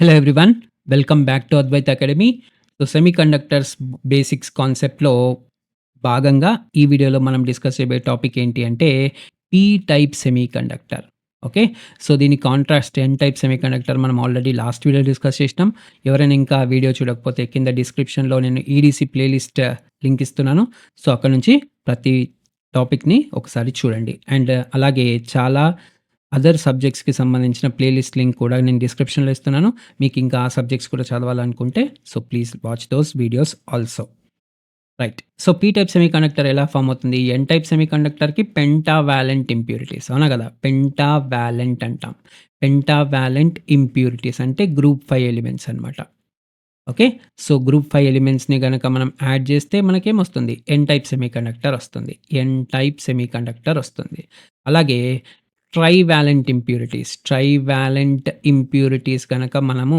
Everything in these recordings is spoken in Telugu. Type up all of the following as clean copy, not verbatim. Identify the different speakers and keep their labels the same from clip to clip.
Speaker 1: Hello everyone. Welcome back to Advait academy. So, semiconductors basics కాన్సెప్ట్‌లో భాగంగా ఈ వీడియోలో మనం డిస్కస్ చేయబోయే టాపిక్ ఏంటి అంటే P type semiconductor. Okay. So, దీని కాంట్రాస్ట్ ఎన్ టైప్ సెమీకండక్టర్ మనం ఆల్రెడీ లాస్ట్ వీడియో డిస్కస్ చేసినాం. ఎవరైనా ఇంకా ఆ వీడియో చూడకపోతే కింద డిస్క్రిప్షన్‌లో నేను ఈడీసీ ప్లేలిస్ట్ లింక్ ఇస్తున్నాను. సో, అక్కడ నుంచి ప్రతి టాపిక్‌ని ఒకసారి చూడండి. అండ్ అలాగే చాలా అదర్ సబ్జెక్ట్స్‌కి సంబంధించిన ప్లేలిస్ట్ లింక్ కూడా నేను డిస్క్రిప్షన్‌లో ఇస్తున్నాను. మీకు ఇంకా ఆ సబ్జెక్ట్స్ కూడా చదవాలనుకుంటే so, please watch those videos also. Right. So, P type semiconductor ఎలా ఫార్మ్ అవుతుంది? ఎన్ టైప్ సెమీకండక్టర్‌కి పెంటావాలెంట్ ఇంప్యూరిటీస్ అవునా గదా! పెంటావాలెంట్ అంటాం. పెంటావాలెంట్ ఇంప్యూరిటీస్ అంటే గ్రూప్ 5 ఎలిమెంట్స్ అన్నమాట. ఓకే. సో, గ్రూప్ 5 ఎలిమెంట్స్‌ని గనక మనం యాడ్ చేస్తే మనకేమొస్తుంది? ఎన్ టైప్ సెమీకండక్టర్ వస్తుంది. ఎన్ టైప్ సెమీకండక్టర్ వస్తుంది. అలాగే ట్రైవాలెంట్ ఇంప్యూరిటీస్ గనక మనము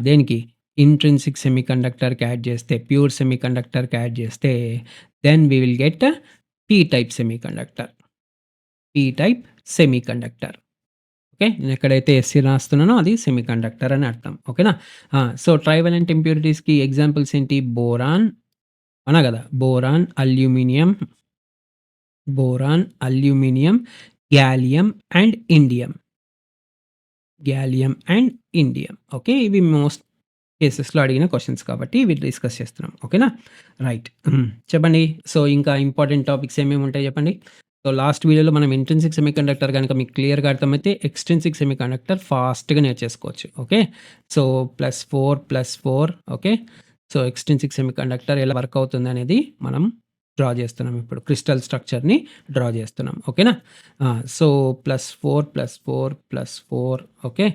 Speaker 1: దేనికి? ఇంట్రిన్సిక్ సెమీకండక్టర్‌కి యాడ్ చేస్తే, ప్యూర్ సెమీకండక్టర్‌కి యాడ్ చేస్తే then we will get P type semiconductor. P type semiconductor. Okay. నేనెక్కడైతే ఎస్‌సి రాస్తున్నానో అది సెమీకండక్టర్ అని అర్థం. ఓకేనా? సో, ట్రైవాలెంట్ ఇంప్యూరిటీస్‌కి ఎగ్జాంపుల్స్ ఏంటి? బోరాన్ అవునా గదా! Boron, aluminium, gallium and indium. Okay. ఇవి మోస్ట్ కేసెస్‌లో అడిగిన క్వెషన్స్ కాబట్టి ఇవి డిస్కస్ చేస్తున్నాం. ఓకేనా? రైట్. చెప్పండి. సో, ఇంకా ఇంపార్టెంట్ టాపిక్స్ ఏమేముంటాయి చెప్పండి? సో, లాస్ట్ వీడియోలో మనం ఇంట్రిన్సిక్ సెమీకండక్టర్ గనక మీకు క్లియర్‌గా అర్థమైతే ఎక్స్‌ట్రిన్సిక్ సెమీకండక్టర్ ఫాస్ట్‌గా నేర్చేసుకోవచ్చు. Okay. So, +4 okay. So, extrinsic semiconductor ఎలా వర్క్ అవుతుందనేది మనం డ్రా చేస్తున్నాం ఇప్పుడు. క్రిస్టల్ స్ట్రక్చర్‌ని డ్రా చేస్తున్నాం. ఓకేనా? So, +4 okay.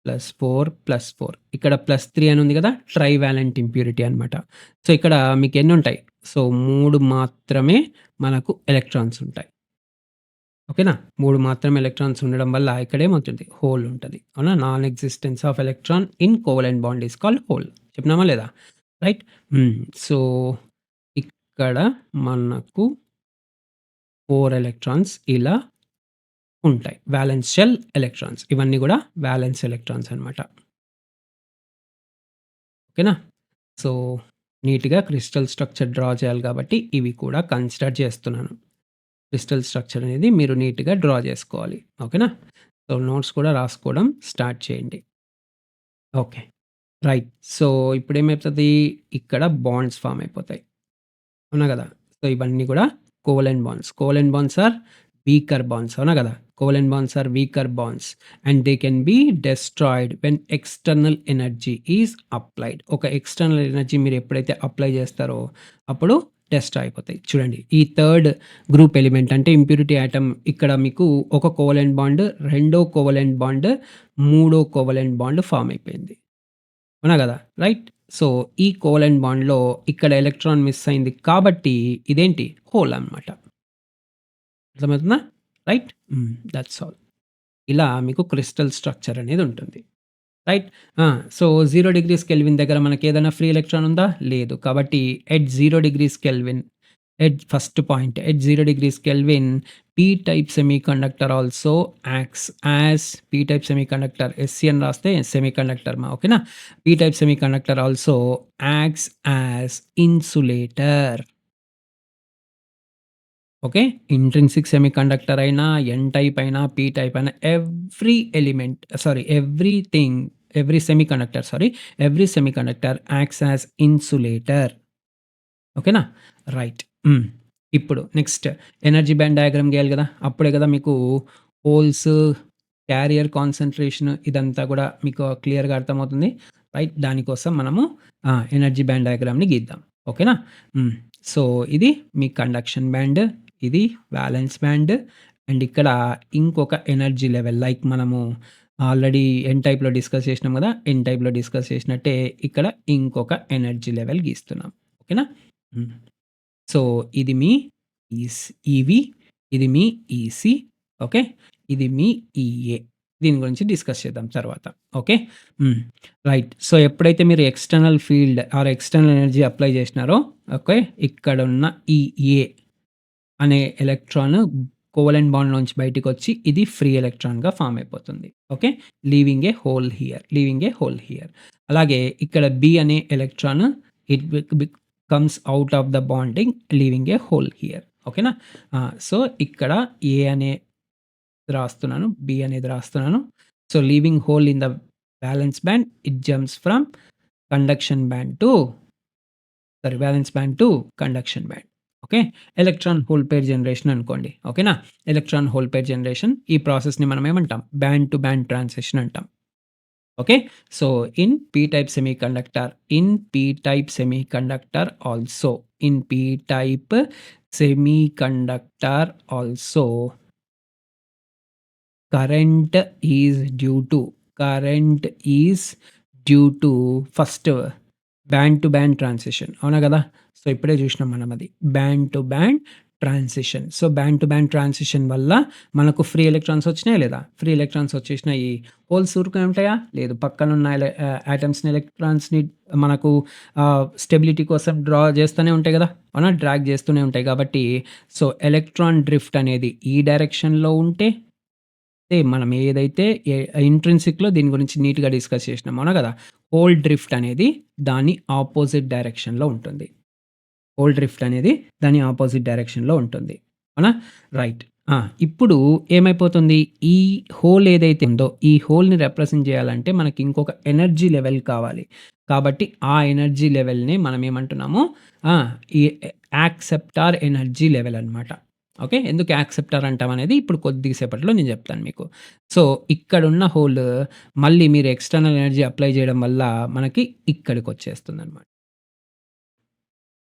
Speaker 1: +4 ఇక్కడ +3 అని ఉంది గదా! ట్రైవాలెంట్ ఇంప్యూరిటీ అనమాట. సో, ఇక్కడ మీకెన్నుంటాయి? సో, 3 మాత్రమే మనకు ఎలక్ట్రాన్స్ ఉంటాయి. ఓకేనా? 3 మాత్రమే ఎలక్ట్రాన్స్ ఉండడం వల్ల ఇక్కడేమవుతుంది? హోల్ ఉంటది. అవునా? Non existence of electron in covalent bond is called hole. చెప్పినామా లేదా? రైట్? హ్మ్. సో, ఇక్కడ మనకు 4 ఎలక్ట్రాన్స్ ఇలా ఉంటాయి. Valence shell electrons. ఇవన్నీ గూడా వాలెన్స్ ఎలక్ట్రాన్స్ అనమాట. ఓకేనా? సో, నీట్‌గా క్రిస్టల్ స్ట్రక్చర్ డ్రా చేయాలి కాబట్టి ఇవి కూడా కన్సిడర్ చేస్తున్నాను. క్రిస్టల్ స్ట్రక్చర్ అనేది మీరు నీట్‌గా డ్రా చేసుకోవాలి. ఓకేనా? సో, నోట్స్ కూడా రాసుకోవడం స్టార్ట్ చేయండి. ఓకే. రైట్. సో, ఇప్పుడేమైతది? ఇక్కడ బాండ్స్ ఫార్మ్ అయిపోతాయి. అవునా గదా! సో, ఇవన్నీ గూడా covalent bonds. Covalent bonds are weaker bonds. అవునా గదా! Covalent bonds are weaker bonds and they can be destroyed when external energy is applied. ఒక ఎక్స్‌టర్నల్ ఎనర్జీ మీరు ఎప్పుడైతే అప్లై చేస్తారో అప్పుడు డెస్ట్రాయ్ అయిపోతాయి. చూడండి ఈ థర్డ్ గ్రూప్ ఎలిమెంట్ అంటే ఇంప్యూరిటీ యాటమ్ ఇక్కడ మీకు ఒక కోవలెంట్ బాండ్, రెండో కోవలెంట్ బాండ్, మూడో కోవలెంట్ బాండ్ ఫార్మ్ అయిపోయింది. అవునా గదా! రైట్. సో, ఈ కోవలెంట్ బాండ్‌లో ఇక్కడ ఎలక్ట్రాన్ మిస్ అయింది కాబట్టి ఇదేంటి? హోల్ అనమాట. అర్థమవుతుందా? రైట్? Thoughts all. ఇలా మీకు క్రిస్టల్ స్ట్రక్చర్ అనేది ఉంటుంది. రైట్. ఆ! సో, 0 డిగ్రీస్ కెల్విన్ దగ్గర మనకేదైనా ఫ్రీ ఎలక్ట్రాన్ ఉందా? లేదు. కాబట్టి at 0 degrees kelvin first point at 0 degrees kelvin P type semiconductor also acts as P type semiconductor SC అని రాస్తే సెమీకండక్టర్ ఓకేనా? P type semiconductor also acts as insulator. Okay. Intrinsic semiconductor అయినా, ఎన్ టైప్ అయినా, పీ టైప్ అయినా every element sorry everything every semiconductor sorry every semiconductor acts as insulator. ఓకేనా? రైట్. ఇప్పుడు నెక్స్ట్ ఎనర్జీ బ్యాండ్ డయాగ్రామ్ గీయాలి గదా! అప్పుడే గదా మీకు హోల్స్, క్యారియర్ కాన్సంట్రేషన్ ఇదంతా గూడా మీకు క్లియర్‌గా అర్థమవుతుంది. రైట్. దానికోసం మనము ఎనర్జీ బ్యాండ్ డయాగ్రామ్‌ని గీద్దాం. ఓకేనా? హ్మ్. సో, ఇది మీ కండక్షన్ బ్యాండ్, ఇది వాలెన్స్ బ్యాండ్ అండ్ ఇక్కడ ఇంకొక ఎనర్జీ లెవెల్ లైక్ మనము ఆల్రెడీ ఎన్ టైప్‌లో డిస్కస్ చేసినాం గదా! ఎన్ టైప్‌లో డిస్కస్ చేసినట్టే ఇక్కడ ఇంకొక ఎనర్జీ లెవెల్ గీస్తున్నాం. ఓకేనా? హ్మ్. సో, ఇది మీ ఈవీ, ఇది మీ ఈసీ. ఓకే. ఇది మీ ఈఏ. దీని గురించి డిస్కస్ చేద్దాం తర్వాత. ఓకే. హ్మ్. రైట్. సో, ఎప్పుడైతే మీరు external field or external energy apply చేసినారో ఓకే. ఇక్కడున్న ఈ ఏ అనే ఎలక్ట్రాన్ కోవలెంట్ బాండ్‌లోంచి బయటికొచ్చి ఇది ఫ్రీ ఎలక్ట్రాన్‌గా ఫార్మ్ అయిపోతుంది. Okay. Leaving a hole here. Leaving a hole here. అలాగే ఇక్కడ బి అనే electron it comes out of the bonding leaving a hole here. ఓకేనా? సో, ఇక్కడ ఏ అనేది రాస్తున్నాను. బి అనేది రాస్తున్నాను. So, leaving hole in the valence band it jumps from conduction band to valence band to conduction band. Okay. Electron hole pair generation అనుకోండి. ఓకేనా? ఎలక్ట్రాన్ హోల్ పెయిర్ జనరేషన్ ఈ ప్రాసెస్‌ని మనం ఏమంటాం? బ్యాండ్ టు బ్యాండ్ ట్రాన్సిషన్ అంటాం. Okay. So, in P type semiconductor also in P type semiconductor also current is due to first band to band transition. అవునా గదా! సో, ఇప్పుడే జూసినాం మనం అది. Band to band transition. So, band to band transition వల్ల మనకు ఫ్రీ ఎలక్ట్రాన్స్ వచ్చినాయా లేదా? ఫ్రీ ఎలక్ట్రాన్స్ వచ్చేసినాయి. హోల్స్ ఊరుకునే ఉంటాయా? లేదు. పక్కనున్న యాటమ్స్‌ని ఎలక్ట్రాన్స్‌ని మనకు స్టెబిలిటీ కోసం డ్రా చేస్తూనే ఉంటాయి గదా! అవునా? డ్రాగ్ చేస్తూనే ఉంటాయి కాబట్టి సో, ఎలక్ట్రాన్ డ్రిఫ్ట్ అనేది ఈ డైరెక్షన్‌లో ఉంటే మనం ఏదైతే ఇంట్రిన్సిక్‌లో దీని గురించి నీట్‌గా డిస్కస్ చేసినాం. అవునా గదా! హోల్ డ్రిఫ్ట్ అనేది దాని ఆపోజిట్ డైరెక్షన్‌లో ఉంటుంది. హోల్ డ్రిఫ్ట్ అనేది దాని ఆపోజిట్ డైరెక్షన్‌లో ఉంటుంది. అవునా? రైట్. ఇప్పుడు ఏమైపోతుంది? ఈ హోల్ ఏదైతే ఉందో, ఈ హోల్‌ని రిప్రజెంట్ చేయాలంటే మనకి ఇంకొక ఎనర్జీ లెవెల్ కావాలి. కాబట్టి ఆ ఎనర్జీ లెవెల్‌ని మనం ఏమంటున్నాము? ఆ! ఈ యాక్సెప్టార్ ఎనర్జీ లెవెల్ అన్నమాట. ఓకే. ఎందుకు యాక్సెప్టార్ అంటామనేది ఇప్పుడు కొద్ది సేపట్లో నేను చెప్తాను మీకు. సో, ఇక్కడున్న హోల్ మళ్ళీ మీరు ఎక్స్‌టర్నల్ ఎనర్జీ అప్లై చేయడం వల్ల మనకి ఇక్కడికొచ్చేస్తుందన్నమాట.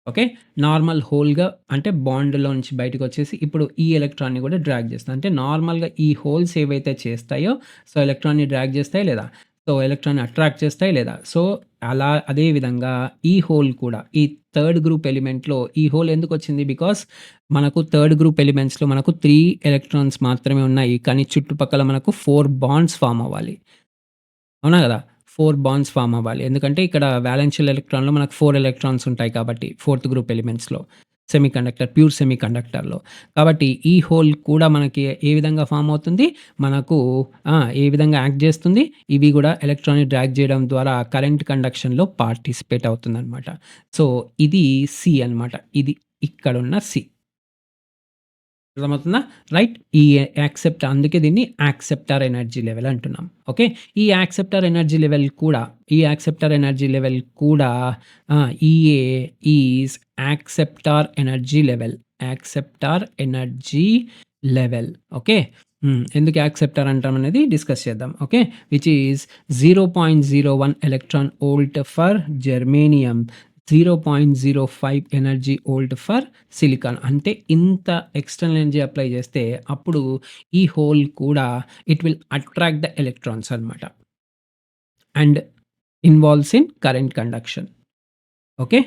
Speaker 1: ఓకే. నార్మల్ హోల్‌గా అంటే బాండ్‌లో నుంచి బయటకొచ్చేసి ఇప్పుడు ఈ ఎలక్ట్రాన్‌ని కూడా డ్రాగ్ చేస్తుంది. అంటే నార్మల్‌గా ఈ హోల్స్ ఏవైతే చేస్తాయో సో, ఎలక్ట్రాన్‌ని డ్రాగ్ చేస్తాయా లేదా? సో, ఎలక్ట్రాన్‌ని అట్రాక్ట్ చేస్తాయా లేదా? సో, అదే విధంగా ఈ హోల్ కూడా ఈ థర్డ్ గ్రూప్ ఎలిమెంట్‌లో ఈ హోల్ ఎందుకొచ్చింది? బికాస్ మనకు థర్డ్ గ్రూప్ ఎలిమెంట్స్‌లో మనకు 3 ఎలక్ట్రాన్స్ మాత్రమే ఉన్నాయి. కానీ చుట్టుపక్కల మనకు 4 బాండ్స్ ఫార్మ్ అవ్వాలి. అవునా గదా! 4 బాండ్స్ ఫార్మ్ అవ్వాలి. ఎందుకంటే ఇక్కడ వాలెన్షియల్ ఎలక్ట్రాన్‌లో మనకు 4 ఎలక్ట్రాన్స్ ఉంటాయి కాబట్టి ఫోర్త్ గ్రూప్ ఎలిమెంట్స్‌లో ప్యూర్ సెమీకండక్టర్‌లో. కాబట్టి ఈ హోల్ కూడా మనకి ఏ విధంగా ఫార్మ్ అవుతుంది? మనకు ఏ విధంగా యాక్ట్ జేస్తుంది? ఇవి గూడా ఎలక్ట్రాన్‌ని డ్రాగ్ జేయడం ద్వారా కరెంట్ కండక్షన్‌లో పార్టిసిపేట్ అవుతుందనమాట. సో, ఇది సి అనమాట. ఇది ఇక్కడున్న సి. అర్థమవుతుందా? రైట్. ఈ అందుకే దీన్ని యాక్సెప్టార్ ఎనర్జీ లెవెల్ అంటున్నాం. ఓకే. ఈ యాక్సెప్టార్ ఎనర్జీ లెవెల్ కూడా EA is acceptor energy level. Acceptor energy level. Okay. ఎందుకు యాక్సెప్టార్ అంటామనేది డిస్కస్ చేద్దాం. Okay. Which is 0.01 electron volt for germanium. 0.05 energy volt for silicon. అంటే ఇంత ఎక్స్‌టర్నల్ ఎనర్జీ అప్లై చేస్తే అప్పుడు ఈ హోల్ కూడా it will attract the electrons అన్నమాట. And involves in current conduction. Okay.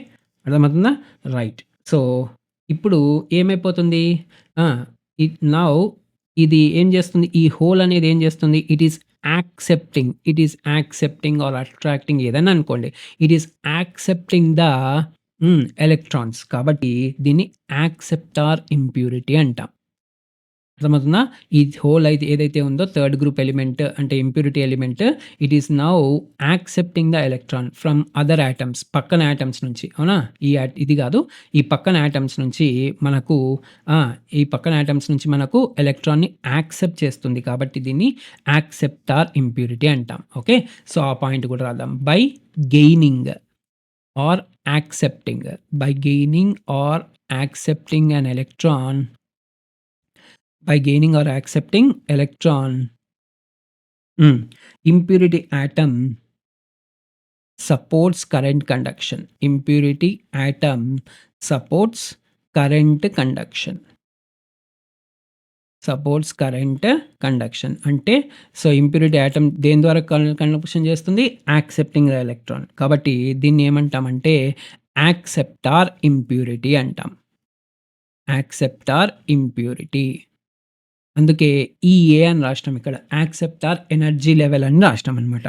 Speaker 1: అర్థమవుతుందా? రైట్. సో, ఇప్పుడు ఏమైపోతుంది? ఆ! నౌ ఇది ఏం చేస్తుంది? ఈ హోల్ అనేది ఏం చేస్తుంది? It is accepting or attracting ఏదైనా అనుకోండి. It is accepting the electrons. కాబట్టి దీన్ని యాక్సెప్టార్ ఇంప్యూరిటీ అంటాం. అర్థమవుతుందా? ఈ హోల్ అయితే ఏదైతే ఉందో థర్డ్ గ్రూప్ ఎలిమెంట్ అంటే impurity element it is now accepting the electron from other atoms పక్కన యాటమ్స్ నుంచి. అవునా? ఇది కాదు. ఈ పక్కన యాటమ్స్ నుంచి మనకు ఎలక్ట్రాన్‌ని యాక్సెప్ట్ చేస్తుంది. కాబట్టి దీన్ని యాక్సెప్టార్ ఇంప్యూరిటీ అంటాం. ఓకే. సో, ఆ పాయింట్ కూడా రాద్దాం. Gaining or accepting by gaining or accepting an electron by gaining or accepting electron impurity atom supports current conduction. Impurity atom supports current conduction. Supports current conduction అంటే సో ఇంప్యూరిటీ ఆటమ్ దేని ద్వారా కండక్షన్ చేస్తుంది? Accepting the electron. కాబట్టి దీన్ని ఏమంటామంటే యాక్సెప్టార్ ఇంప్యూరిటీ అంటాం. Acceptor impurity. అందుకే ఈఏ అని రాసినాం ఇక్కడ. యాక్సెప్టార్ ఎనర్జీ లెవెల్ అని రాసినాం అనమాట.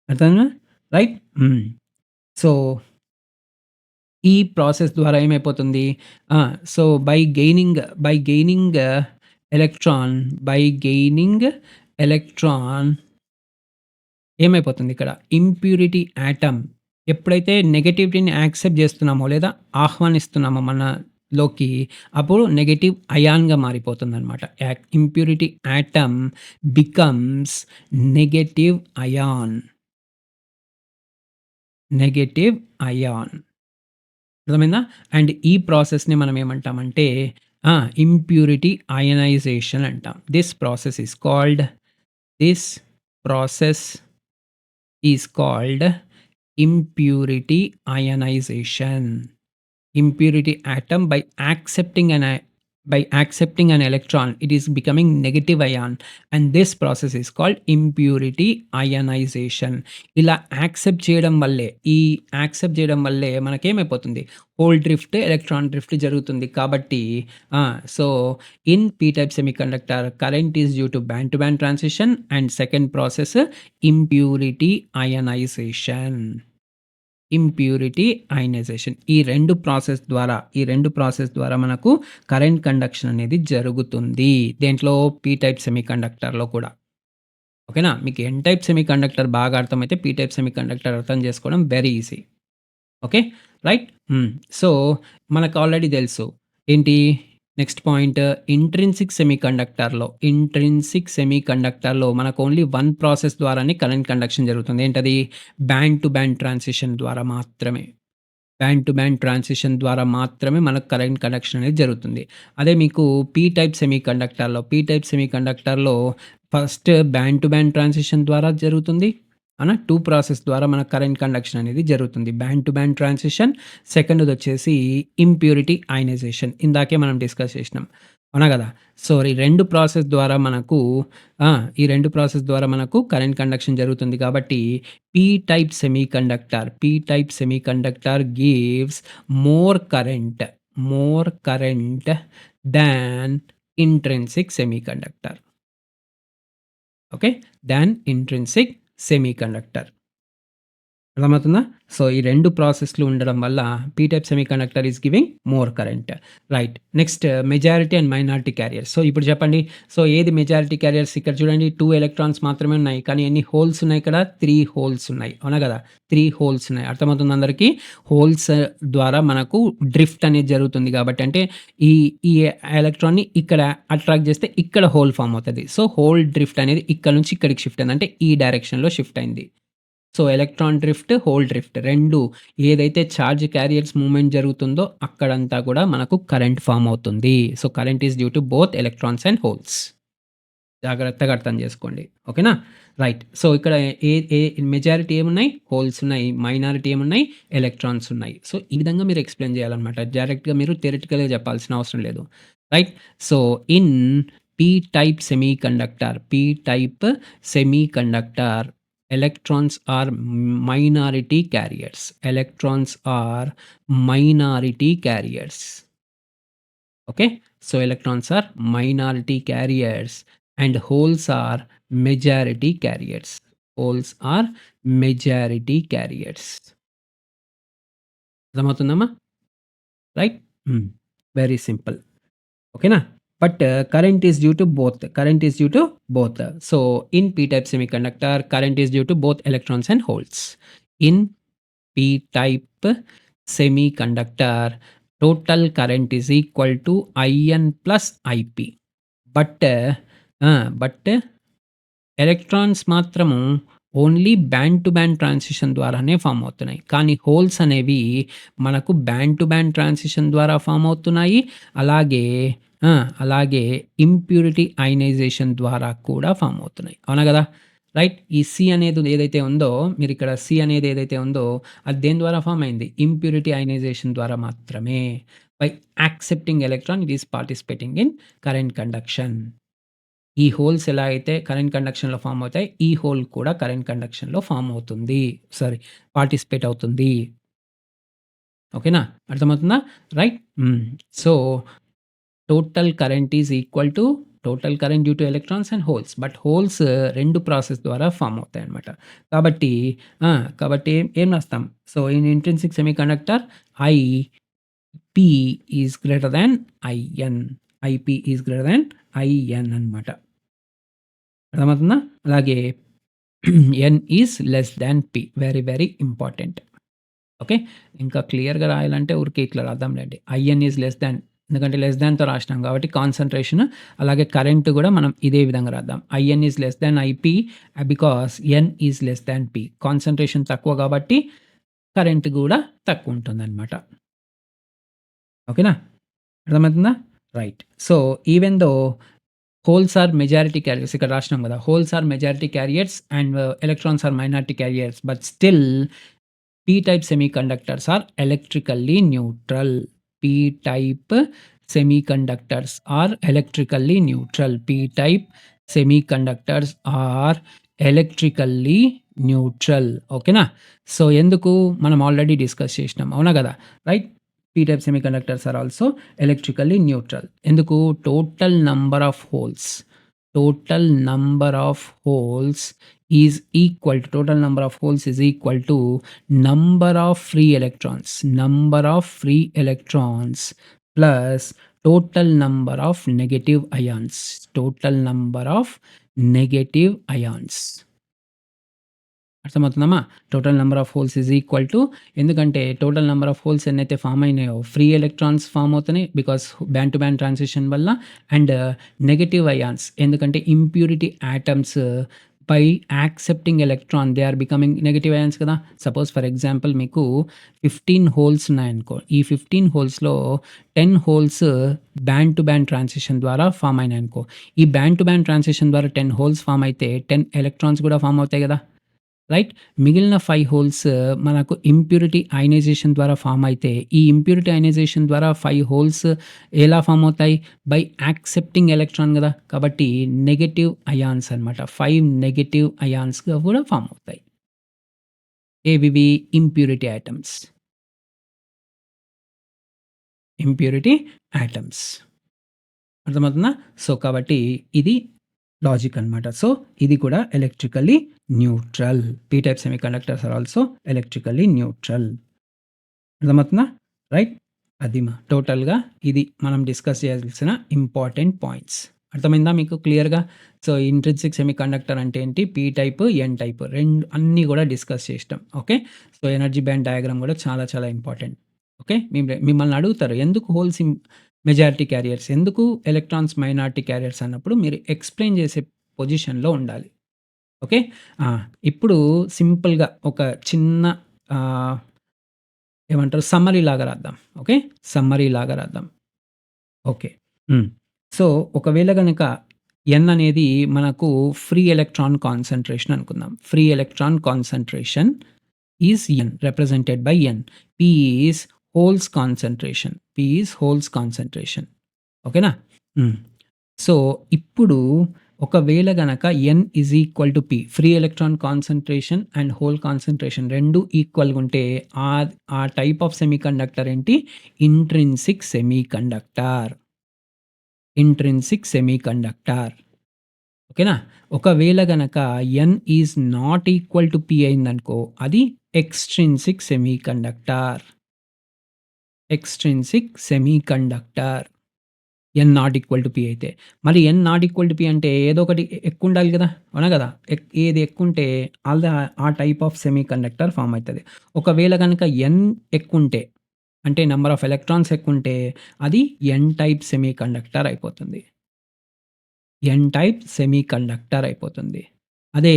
Speaker 1: అర్థమైందా? రైట్. సో, ఈ ప్రాసెస్ ద్వారా ఏమైపోతుంది? ఆ! So, by gaining electron by gaining electron ఏమైపోతుందిక్కడ? ఇంప్యూరిటీ యాటమ్ ఎప్పుడైతే నెగటివిటీని యాక్సెప్ట్ జేస్తున్నామో లేదా ఆహ్వానిస్తున్నామో మనలోకి అప్పుడు నెగెటివ్ అయాన్‌గా మారిపోతుందనమాట. Impurity atom becomes negative ion. Negative ion. అర్థమైందా? అండ్ ఈ ప్రాసెస్‌ని మనం ఏమంటామంటే ఆ! ఇంప్యూరిటీ అయనైజేషన్ అంటాం. This process is called impurity ionization. Impurity atom by accepting an electron, it is becoming negative ion, and this process is called impurity ionization. ఇలా యాక్సెప్ట్ చేయడం వల్లే మనకేమైపోతుంది? హోల్ డ్రిఫ్ట్, ఎలక్ట్రాన్ డ్రిఫ్ట్ జరుగుతుంది. కాబట్టి so in P type semiconductor current is due to band to band transition and second process impurity ionisation. Impurity ionisation. ఈ 2 ప్రాసెస్ ద్వారా మనకు కరెంట్ కండక్షన్ అనేది జరుగుతుంది. దేంట్లో? పీ టైప్ సెమీకండక్టర్‌లో కూడా. ఓకేనా? మీకు ఎన్ టైప్ సెమీకండక్టర్ బాగా అర్థమైతే పీ టైప్ సెమీకండక్టర్ అర్థం చేసుకోవడం very easy. Okay. Right. So, మనకు ఆల్రెడీ తెలుసు. ఏంటి? నెక్స్ట్ పాయింట్ ఇంట్రిన్సిక్ సెమీకండక్టర్‌లో మనకు ఓన్లీ వన్ ప్రాసెస్ ద్వారానే కరెంట్ కండక్షన్ జరుగుతుంది. ఏంటది? బ్యాండ్ టు బ్యాండ్ ట్రాన్సిషన్ ద్వారా మాత్రమే. బ్యాండ్ టు బ్యాండ్ ట్రాన్సిషన్ ద్వారా మాత్రమే మనకు కరెంట్ కండక్షన్ అనేది జరుగుతుంది. అదే మీకు పీ టైప్ సెమీకండక్టర్‌లో first band to band transition ద్వారా జరుగుతుంది. 2 ప్రాసెస్ ద్వారా మనకు కరెంట్ కండక్షన్ అనేది జరుగుతుంది. బ్యాండ్ టు బ్యాండ్ ట్రాన్సిషన్, సెకండ్‌దొచ్చేసి ఇంప్యూరిటీ అయనైజేషన్. ఇందాకే మనం డిస్కస్ చేసినాం. అవునా గదా! సో, ఈ 2 ప్రాసెస్ ద్వారా మనకు కరెంట్ కండక్షన్ జరుగుతుంది కాబట్టి P type semiconductor gives more current than intrinsic semiconductor. Okay. Than intrinsic semiconductor. అర్థమవుతుందా? సో, ఈ 2 ప్రాసెస్‌లు ఉండడం వల్ల P type semiconductor is giving more current. Right. Next majority and minority carriers. So, ఇప్పుడు చెప్పండి. సో, ఏది మెజారిటీ క్యారియర్స్? ఇక్కడ చూడండి 2 ఎలక్ట్రాన్స్ మాత్రమే ఉన్నాయి. కానీ ఎన్ని హోల్స్ ఉన్నాయి ఇక్కడ? 3 హోల్స్ ఉన్నాయి. అవునా గదా! 3 హోల్స్ ఉన్నాయి. అర్థమవుతుందా అందరికి? హోల్స్ ద్వారా మనకు డ్రిఫ్ట్ అనేది జరుగుతుంది కాబట్టి అంటే ఈ ఈ ఎలక్ట్రాన్‌ని ఇక్కడ అట్రాక్ట్ చేస్తే ఇక్కడ హోల్ ఫార్మ్ అవుతది. సో, హోల్ డ్రిఫ్ట్ అనేది ఇక్కడ నుంచి ఇక్కడికి షిఫ్ట్ అయింది. అంటే ఈ డైరెక్షన్‌లో షిఫ్ట్ అయింది. So, electron drift, whole drift 2 ఏదైతే చార్జ్ క్యారియర్స్ మూవ్‌మెంట్ జరుగుతుందో అక్కడంతా కూడా మనకు కరెంట్ ఫార్మ్ అవుతుంది. So, current is due to both electrons and holes. జాగ్రత్తగా అర్థం చేసుకోండి. ఓకేనా? రైట్. సో, ఇక్కడ ఏ ఏ మెజారిటీ ఏమున్నాయి? హోల్స్ ఉన్నాయి. మైనారిటీ ఏమున్నాయి? ఎలక్ట్రాన్స్ ఉన్నాయి. సో, ఈ విధంగా మీరు ఎక్స్‌ప్లెయిన్ చేయాలన్నమాట. డైరెక్ట్‌గా మీరు థియరిటికల్‌గా చెప్పాల్సిన అవసరం లేదు. Right. So, in P type semiconductor electrons are minority carriers. Okay, so electrons are minority carriers and holes are majority carriers. అర్థమవుతుందమ్మా? రైట్. Very simple. ఓకేనా? But current is due to both. So, in p-type semiconductor, current is due to both electrons and holes. In p-type semiconductor, total current is equal to IN plus IP. But electrons మాత్రము only band to band transition ద్వారానే ఫార్మ్ అవుతున్నాయి. కానీ హోల్స్ అనేవి మనకు బ్యాండ్ టు బ్యాండ్ ట్రాన్సిషన్ ద్వారా ఫార్మ్ అవుతున్నాయి. అలాగే ఇంప్యూరిటీ అయనైజేషన్ ద్వారా కూడా ఫార్మ్ అవుతున్నాయి. అవునా గదా! రైట్. ఈ సి అనేది ఏదైతే ఉందో మీరిక్కడ సి అనేది ఏదైతే ఉందో అది దేని ద్వారా ఫార్మ్ అయింది? ఇంప్యూరిటీ అయనైజేషన్ ద్వారా మాత్రమే. By accepting electron it is participating in current conduction. ఈ హోల్స్ ఎలా అయితే కరెంట్ కండక్షన్‌లో ఫార్మ్ అవుతాయి, ఈ హోల్ కూడా కరెంట్ కండక్షన్‌లో ఫార్మ్ అవుతుంది. పార్టిసిపేట్ అవుతుంది. ఓకేనా? అర్థమవుతుందా? Right. So, total current is equal to total current due to electrons and holes. But holes 2 process ద్వారా ఫార్మ్ అవుతాయన్నమాట. కాబట్టి ఆ! కాబట్టి ఏం రాస్తాం? So, in intrinsic semiconductor IP is greater than IN. IP is greater than IN అన్నమాట. అర్థమవుతుందా? అలాగే N is less than P. Very, very important. Okay. ఇంకా క్లియర్‌గా రాయాలంటే ఊరికే ఇట్లా రాద్దాంలెండి. ఐఎన్ ఈజ్ లెస్ థాన్, ఎందుకంటే లెస్ థాన్‌తో రాసినాం కాబట్టి కాన్సంట్రేషన్ అలాగే కరెంట్ గూడా మనం ఇదే విధంగా రాద్దాం. IN is less than IP because N is less than P. Concentration తక్కువ కాబట్టి కరెంట్ గూడా తక్కువుంటుందనమాట. ఓకేనా? అర్థమవుతుందా? Right. So, even though holes are majority carriers, ఇక్కడ రాసినాం గదా! Holes are majority carriers and electrons are minority carriers. But still P-type semiconductors are electrically neutral. P-type semiconductors are electrically neutral. P-type semiconductors are electrically neutral. ఓకేనా? సో, ఎందుకు మనం ఆల్రెడీ డిస్కస్ చేసినాం. అవునా గదా! Right? P-type semiconductors are also electrically neutral. ఎందుకు? Total number of holes. Total number of holes is equal to total number of holes is equal to number of free electrons. Number of free electrons plus total number of negative ions. Total number of negative ions. అర్థమవుతుందమ్మా? Total number of holes is equal to, ఎందుకంటే టోటల్ నంబర్ ఆఫ్ హోల్స్ ఎన్నైతే ఫామ్ అయినాయో ఫ్రీ ఎలక్ట్రాన్స్ ఫామ్ అవుతున్నాయి because band to band transition వల్ల. అండ్ నెగెటివ్ అయాన్స్, ఎందుకంటే impurity atoms by accepting electron they are becoming negative ions కదా. సపోజ్ ఫర్ ఎగ్జాంపుల్ మీకు 15 హోల్స్ ఉన్నాయనుకో, ఈ 15 హోల్స్లో 10 holes band to band transition ద్వారా ఫామ్ అయినాయనుకో, ఈ బ్యాండ్ టు బ్యాండ్ ట్రాన్సిషన్ ద్వారా 10 హోల్స్ ఫామ్ అయితే 10 ఎలక్ట్రాన్స్ కూడా ఫామ్ అవుతాయి కదా. రైట్? మిగిలిన 5 హోల్స్ మనకు ఇంప్యూరిటీ అయనైజేషన్ ద్వారా ఫామ్ అయితే, ఈ ఇంప్యూరిటీ అయనైజేషన్ ద్వారా 5 హోల్స్ ఎలా ఫామ్ అవుతాయి? బై యాక్సెప్టింగ్ ఎలక్ట్రాన్ గదా. కాబట్టి నెగెటివ్ అయాన్స్ అనమాట. 5 నెగెటివ్ అయాన్స్‌గా కూడా ఫామ్ అవుతాయి. ఏవివి? Impurity atoms. Impurity atoms. అర్థమవుతుందా? సో, కాబట్టి ఇది లాజిక్ అనమాట. సో, ఇది కూడా electrically neutral. P type semiconductors are also electrically neutral. అర్థమవుతుందా? రైట్? అది టోటల్‌గా ఇది మనం డిస్కస్ చేయాల్సిన ఇంపార్టెంట్ పాయింట్స్. అర్థమైందా మీకు క్లియర్‌గా? సో, ఇంట్రిన్సిక్ సెమీకండక్టర్ అంటే ఏంటి? పీ టైప్, ఎన్ టైప్ అన్నీ కూడా డిస్కస్ చేసినాం. Okay. So, energy band diagram కూడా చాలా చాలా ఇంపార్టెంట్. ఓకే. మిమ్మల్ని అడుగుతారు ఎందుకు హోల్స్ మెజారిటీ క్యారియర్స్, ఎందుకు ఎలక్ట్రాన్స్ మైనారిటీ క్యారియర్స్ అన్నప్పుడు మీరు ఎక్స్‌ప్లెయిన్ చేసే పొజిషన్‌లో ఉండాలి. ఓకే. ఇప్పుడు సింపుల్‌గా ఒక చిన్న ఆహ్, ఏమంటారు సమ్మరీ లాగా రాద్దాం. ఓకే. సమ్మరీ లాగా రాద్దాం. ఓకే. హ్మ్. సో, ఒకవేళ గనక ఎన్ అనేది మనకు ఫ్రీ ఎలక్ట్రాన్ కాన్సంట్రేషన్ అనుకుందాం. Free electron concentration is N, represented by N. P is holes concentration. P is holes concentration. ఓకేనా? హ్మ్. సో, ఇప్పుడు ఒకవేళ గనక N is equal to P, free electron concentration and hole concentration 2 ఈక్వల్‌గా ఉంటే ఆ టైప్ ఆఫ్ సెమీకండక్టర్ ఏంటి? Intrinsic semiconductor. Intrinsic semiconductor. ఓకేనా? ఒకవేళ గనక N is not equal to P అయిందనుకో, అది extrinsic semiconductor. Extrinsic semiconductor. N not equal to P అయితే. మరి N naught equal to P అంటే ఏదో ఒకటి ఎక్కువుండాలి గదా. అవునా గదా? ఏది ఎక్కువుంటే ఆ టైప్ ఆఫ్ సెమీకండక్టర్ ఫార్మ్ అయితది. ఒకవేళ గనక ఎన్ ఎక్కువుంటే, అంటే నంబర్ ఆఫ్ ఎలక్ట్రాన్స్ ఎక్కువుంటే అది ఎన్ టైప్ సెమీకండక్టర్ అయిపోతుంది. ఎన్ టైప్ సెమీకండక్టర్ అయిపోతుంది. అదే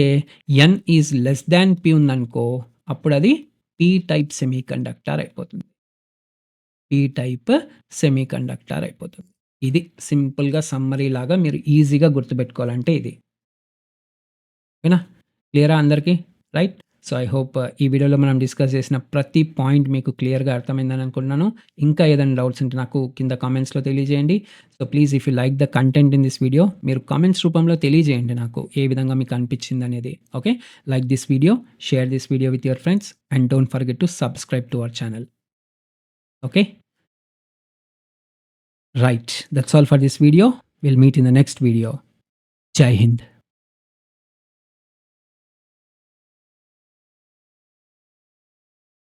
Speaker 1: ఎన్ ఈజ్ లెస్ థాన్ పి ఉందనుకో, అప్పుడది పి టైప్ సెమీకండక్టర్ అయిపోతుంది. పి టైప్ సెమీకండక్టర్ అయిపోతుంది. ఇది సింపుల్‌గా సమ్మరీ లాగా మీరు ఈజీగా గుర్తుపెట్టుకోవాలంటే ఇది. ఓకేనా? క్లియరా అందరికి? రైట్? సో, ఐ హోప్ ఈ వీడియోలో మనం డిస్కస్ చేసిన ప్రతి పాయింట్ మీకు క్లియర్‌గా అర్థమైందని అనుకుంటున్నాను. ఇంకా ఏదైనా డౌట్స్ ఉంటే నాకు కింద కామెంట్స్‌లో తెలియజేయండి. So, please if you like the content in this video, మీరు కామెంట్స్ రూపంలో తెలియజేయండి నాకు ఏ విధంగా మీకు అనిపించిందనేది. Okay. Like this video, share this video with your friends and don't forget to subscribe to our channel. Okay. Right. That's all for this video. Will meet in the next video. Jai Hind.